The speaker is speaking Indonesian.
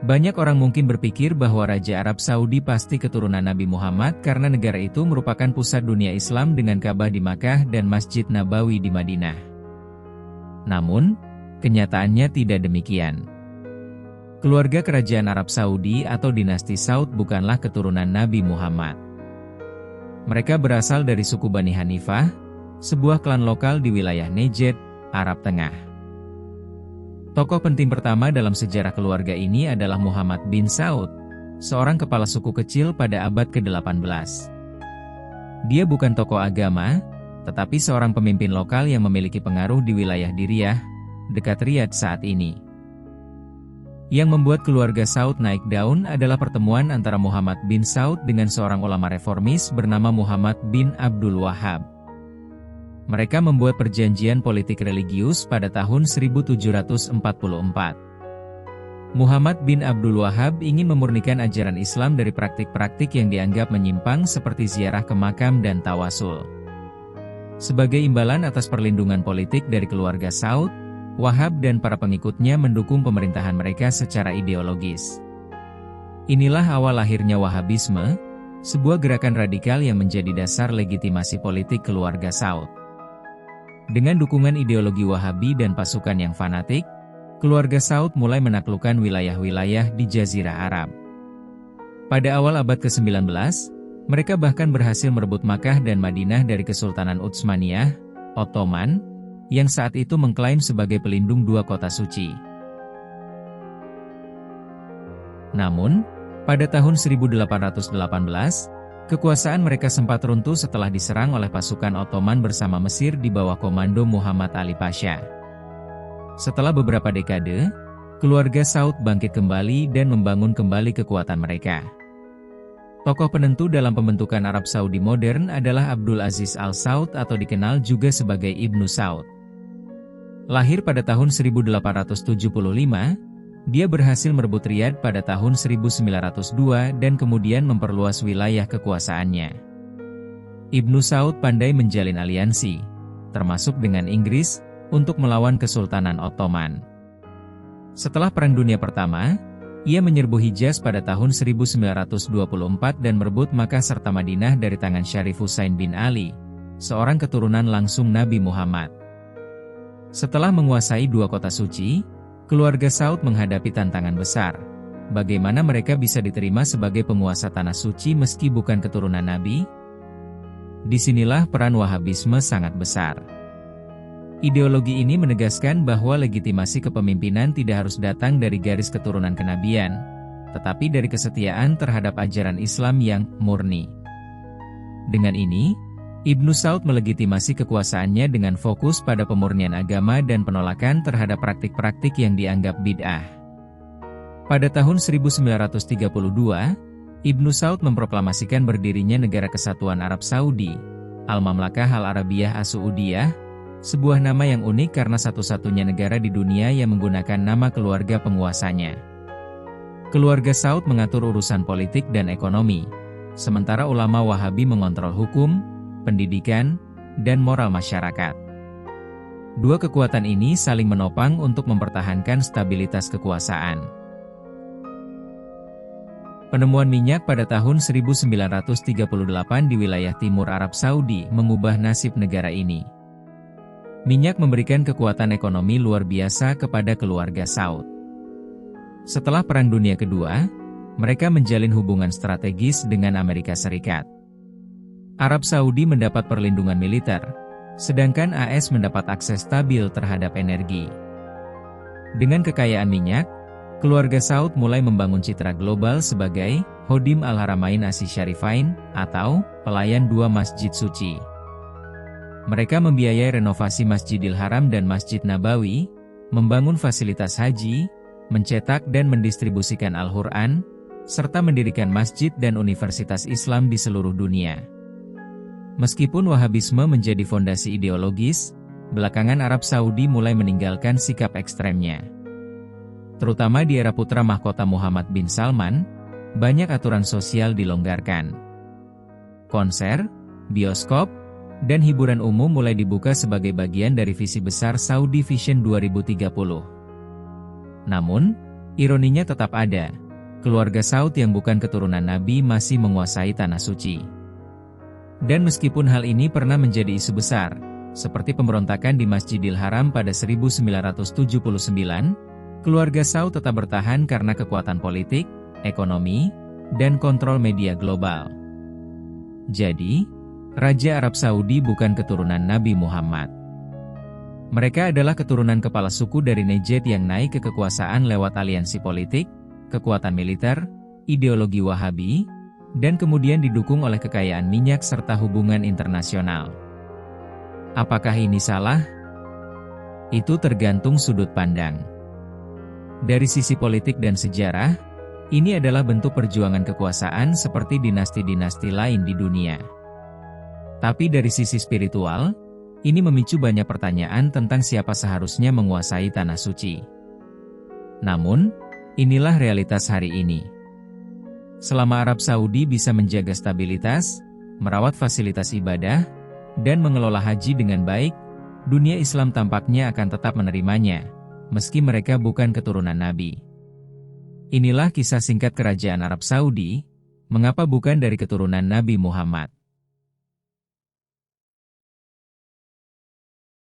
Banyak orang mungkin berpikir bahwa Raja Arab Saudi pasti keturunan Nabi Muhammad karena negara itu merupakan pusat dunia Islam dengan Ka'bah di Makkah dan Masjid Nabawi di Madinah. Namun, kenyataannya tidak demikian. Keluarga kerajaan Arab Saudi atau dinasti Saud bukanlah keturunan Nabi Muhammad. Mereka berasal dari suku Bani Hanifah, sebuah klan lokal di wilayah Najd, Arab Tengah. Tokoh penting pertama dalam sejarah keluarga ini adalah Muhammad bin Saud, seorang kepala suku kecil pada abad ke-18. Dia bukan tokoh agama, tetapi seorang pemimpin lokal yang memiliki pengaruh di wilayah Diriyah, dekat Riyadh saat ini. Yang membuat keluarga Saud naik daun adalah pertemuan antara Muhammad bin Saud dengan seorang ulama reformis bernama Muhammad bin Abdul Wahhab. Mereka membuat perjanjian politik religius pada tahun 1744. Muhammad bin Abdul Wahhab ingin memurnikan ajaran Islam dari praktik-praktik yang dianggap menyimpang seperti ziarah ke makam dan tawasul. Sebagai imbalan atas perlindungan politik dari keluarga Saud, Wahhab dan para pengikutnya mendukung pemerintahan mereka secara ideologis. Inilah awal lahirnya Wahhabisme, sebuah gerakan radikal yang menjadi dasar legitimasi politik keluarga Saud. Dengan dukungan ideologi Wahabi dan pasukan yang fanatik, keluarga Saud mulai menaklukkan wilayah-wilayah di Jazirah Arab. Pada awal abad ke-19, mereka bahkan berhasil merebut Makkah dan Madinah dari Kesultanan Utsmaniyah, Ottoman, yang saat itu mengklaim sebagai pelindung dua kota suci. Namun, pada tahun 1818, kekuasaan mereka sempat runtuh setelah diserang oleh pasukan Ottoman bersama Mesir di bawah komando Muhammad Ali Pasha. Setelah beberapa dekade, keluarga Saud bangkit kembali dan membangun kembali kekuatan mereka. Tokoh penentu dalam pembentukan Arab Saudi modern adalah Abdul Aziz Al Saud atau dikenal juga sebagai Ibnu Saud. Lahir pada tahun 1875, dia berhasil merebut Riyadh pada tahun 1902 dan kemudian memperluas wilayah kekuasaannya. Ibnu Saud pandai menjalin aliansi, termasuk dengan Inggris, untuk melawan Kesultanan Ottoman. Setelah Perang Dunia Pertama, ia menyerbu Hijaz pada tahun 1924 dan merebut Makkah serta Madinah dari tangan Syarif Husain bin Ali, seorang keturunan langsung Nabi Muhammad. Setelah menguasai dua kota suci, keluarga Saud menghadapi tantangan besar. Bagaimana mereka bisa diterima sebagai penguasa tanah suci meski bukan keturunan Nabi? Disinilah peran Wahhabisme sangat besar. Ideologi ini menegaskan bahwa legitimasi kepemimpinan tidak harus datang dari garis keturunan kenabian, tetapi dari kesetiaan terhadap ajaran Islam yang murni. Dengan ini, Ibnu Saud melegitimasi kekuasaannya dengan fokus pada pemurnian agama dan penolakan terhadap praktik-praktik yang dianggap bid'ah. Pada tahun 1932, Ibnu Saud memproklamasikan berdirinya Negara Kesatuan Arab Saudi, Al-Mamlakah Al-Arabiyah As-Saudiyah, sebuah nama yang unik karena satu-satunya negara di dunia yang menggunakan nama keluarga penguasanya. Keluarga Saud mengatur urusan politik dan ekonomi, sementara ulama Wahabi mengontrol hukum, pendidikan, dan moral masyarakat. Dua kekuatan ini saling menopang untuk mempertahankan stabilitas kekuasaan. Penemuan minyak pada tahun 1938 di wilayah timur Arab Saudi mengubah nasib negara ini. Minyak memberikan kekuatan ekonomi luar biasa kepada keluarga Saud. Setelah Perang Dunia Kedua, mereka menjalin hubungan strategis dengan Amerika Serikat. Arab Saudi mendapat perlindungan militer, sedangkan AS mendapat akses stabil terhadap energi. Dengan kekayaan minyak, keluarga Saud mulai membangun citra global sebagai Khodim Al-Haramain Asy-Syarifain atau pelayan dua masjid suci. Mereka membiayai renovasi Masjidil Haram dan Masjid Nabawi, membangun fasilitas haji, mencetak dan mendistribusikan Al-Quran, serta mendirikan masjid dan universitas Islam di seluruh dunia. Meskipun Wahhabisme menjadi fondasi ideologis, belakangan Arab Saudi mulai meninggalkan sikap ekstremnya. Terutama di era putra mahkota Muhammad bin Salman, banyak aturan sosial dilonggarkan. Konser, bioskop, dan hiburan umum mulai dibuka sebagai bagian dari visi besar Saudi Vision 2030. Namun, Ironinya tetap ada. Keluarga Saud yang bukan keturunan Nabi masih menguasai tanah suci. Dan meskipun hal ini pernah menjadi isu besar, seperti pemberontakan di Masjidil Haram pada 1979, keluarga Saud tetap bertahan karena kekuatan politik, ekonomi, dan kontrol media global. Jadi, Raja Arab Saudi bukan keturunan Nabi Muhammad. Mereka adalah keturunan kepala suku dari Najd yang naik ke kekuasaan lewat aliansi politik, kekuatan militer, ideologi Wahabi, dan kemudian didukung oleh kekayaan minyak serta hubungan internasional. Apakah ini salah? Itu tergantung sudut pandang. Dari sisi politik dan sejarah, ini adalah bentuk perjuangan kekuasaan seperti dinasti-dinasti lain di dunia. Tapi dari sisi spiritual, ini memicu banyak pertanyaan tentang siapa seharusnya menguasai tanah suci. Namun, inilah realitas hari ini. Selama Arab Saudi bisa menjaga stabilitas, merawat fasilitas ibadah, dan mengelola haji dengan baik, dunia Islam tampaknya akan tetap menerimanya, meski mereka bukan keturunan Nabi. Inilah kisah singkat kerajaan Arab Saudi, mengapa bukan dari keturunan Nabi Muhammad.